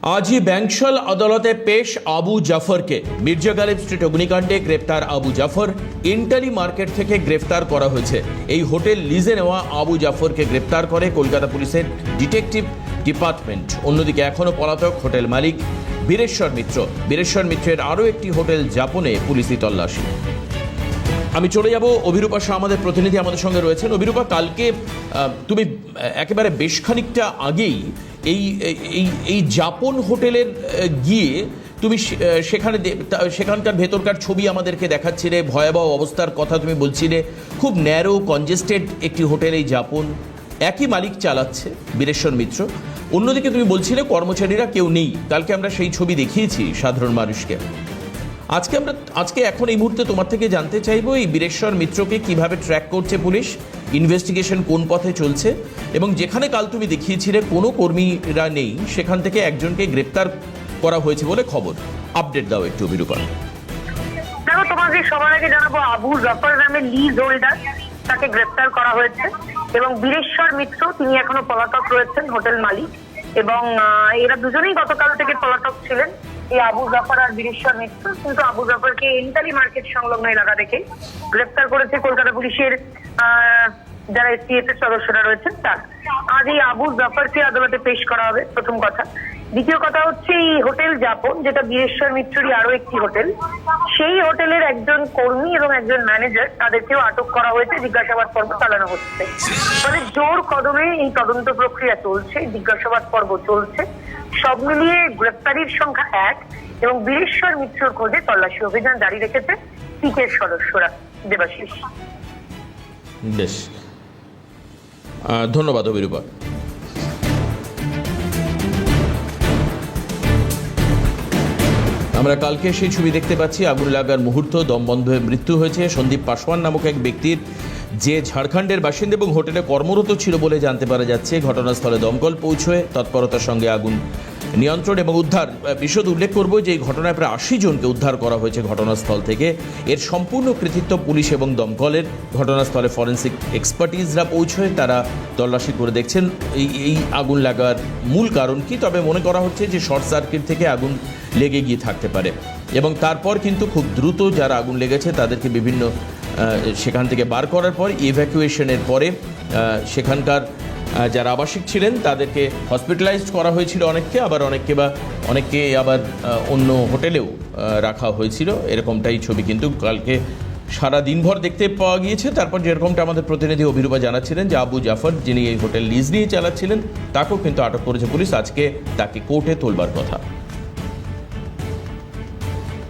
আজই ব্যাংশাল আদালতে পেশ আবু জাফরকে। মির্জা গালিব স্ট্রিট অগ্নিকাণ্ডে গ্রেপ্তার আবু জাফর ইন্টালি মার্কেট থেকে গ্রেফতার করা হয়েছে। এই হোটেল লিজে নেওয়া আবু জাফরকে গ্রেপ্তার করে কলকাতা পুলিশের ডিটেকটিভ ডিপার্টমেন্ট। অন্যদিকে এখনও পলাতক হোটেল মালিক বীরেশ্বর মিত্র। বীরেশ্বর মিত্রের আরও একটি হোটেল যাপনে পুলিশি তল্লাশি। আমি চলে যাব অভিরূপা শাহ, আমাদের প্রতিনিধি আমাদের সঙ্গে রয়েছেন। অভিরূপা, কালকে তুমি একেবারে বেশ খানিকটা আগেই এই যাপন হোটেলের গিয়ে তুমি সেখানকার ভেতরকার ছবি আমাদেরকে দেখাচ্ছিলে, ভয়াবহ অবস্থার কথা তুমি বলছিলে। খুব ন্যারো কনজেস্টেড একটি হোটেল এই যাপন, একই মালিক চালাচ্ছে বীরেশ্বর মিত্র। অন্যদিকে তুমি বলছিলে কর্মচারীরা কেউ নেই। কালকে আমরা সেই ছবি দেখিয়েছি সাধারণ মানুষকে। আজকে এখন এই মুহূর্তে তোমার থেকে জানতে চাইবো এই বীরেশ্বর মিত্রকে কিভাবে ট্র্যাক করছে পুলিশ, ইনভেস্টিগেশন কোন পথে চলছে, এবং যেখানে কাল তুমি দেখিয়েছিলে কোনো কর্মীরা নেই সেখান থেকে একজনকে গ্রেপ্তার করা হয়েছে বলে খবর। আপডেট দাও একটু অভিরূপা। দেখো, তোমাকে সবার আগে জানাবো আবু জাফর নামে লিজ হোল্ডার, তাকে গ্রেপ্তার করা হয়েছে। এবং বীরেশ্বর মিত্র, তিনি এখনো পলাতক রয়েছেন, হোটেল মালিক। এবং এরা দুজনেই গতকাল থেকে পলাতক ছিলেন, এই আবু জাফর আর বীরেশ্বর মিত্র। কিন্তু আবু জাফরকে ইন্টালি মার্কেট সংলগ্ন এলাকা থেকে গ্রেপ্তার করেছে কলকাতা পুলিশের যারা এসটিএফ এর সদস্যরা রয়েছেন তারা। আজ এই আবু জাফরকে আদালতে পেশ করা হবে, প্রথম কথা। দ্বিতীয় কথা হচ্ছে এই হোটেল যাপন, যেটা বীরেশ্বর মিত্ররই আরো একটি হোটেল, সেই হোটেলের একজন কর্মী এবং একজন ম্যানেজার, তাদেরকেও আটক করা হয়েছে, জিজ্ঞাসাবাদ পর্ব চালানো হচ্ছে। মানে জোর কদমে এই তদন্ত প্রক্রিয়া চলছে, জিজ্ঞাসাবাদ পর্ব চলছে। সব মিলিয়ে গ্রেপ্তারির সংখ্যা 1 এবং বীরেশ্বর মিত্রর খোঁজে তল্লাশি অভিযান জারি রেখেছে পিকের সদস্যরা। দেবাশিস। বেশ, ধন্যবাদ অভিরূপা। আমরা কালকে সেই ছবি দেখতে পাচ্ছি, আগুন লাগার মুহূর্ত, দম বন্ধ হয়ে মৃত্যু হয়েছে সন্দীপ পাসওয়ান নামক এক ব্যক্তির, যে ঝাড়খণ্ডের বাসিন্দা এবং হোটেলে কর্মরত ছিল বলে জানতে পারা যাচ্ছে। ঘটনাস্থলে দমকল পৌঁছয় তৎপরতার সঙ্গে আগুন নিয়ন্ত্রণ এবং উদ্ধার। বিশদ উল্লেখ করব যে এই ঘটনায় প্রায় 80 জনকে উদ্ধার করা হয়েছে ঘটনাস্থল থেকে। এর সম্পূর্ণ কৃতিত্ব পুলিশ এবং দমকলের। ঘটনাস্থলে ফরেন্সিক এক্সপার্টিজরা পৌঁছয়, তারা তল্লাশি করে দেখছেন এই আগুন লাগার মূল কারণ কি। তবে মনে করা হচ্ছে যে শর্ট সার্কিট থেকে আগুন লেগে গিয়ে থাকতে পারে। এবং তারপর কিন্তু খুব দ্রুত যারা আগুন লেগেছে তাদেরকে বিভিন্ন সেখান থেকে বার করার পর ইভ্যাকুয়েশনের পরে সেখানকার যারা আবাসিক ছিলেন তাদেরকে হসপিটালাইজড করা হয়েছিল অনেককে আবার অন্য হোটেলেও রাখা হয়েছিল। এরকমটাই ছবি কিন্তু কালকে সারা দিনভর দেখতে পাওয়া গিয়েছে। তারপর যেরকমটা আমাদের প্রতিনিধি অভিরূপা জানাচ্ছিলেন যে আবু জাফর, যিনি এই হোটেল লিজ নিয়ে চালাচ্ছিলেন, তাকেও কিন্তু আটক করেছে পুলিশ। আজকে তাকে কোর্টে তোলবার কথা।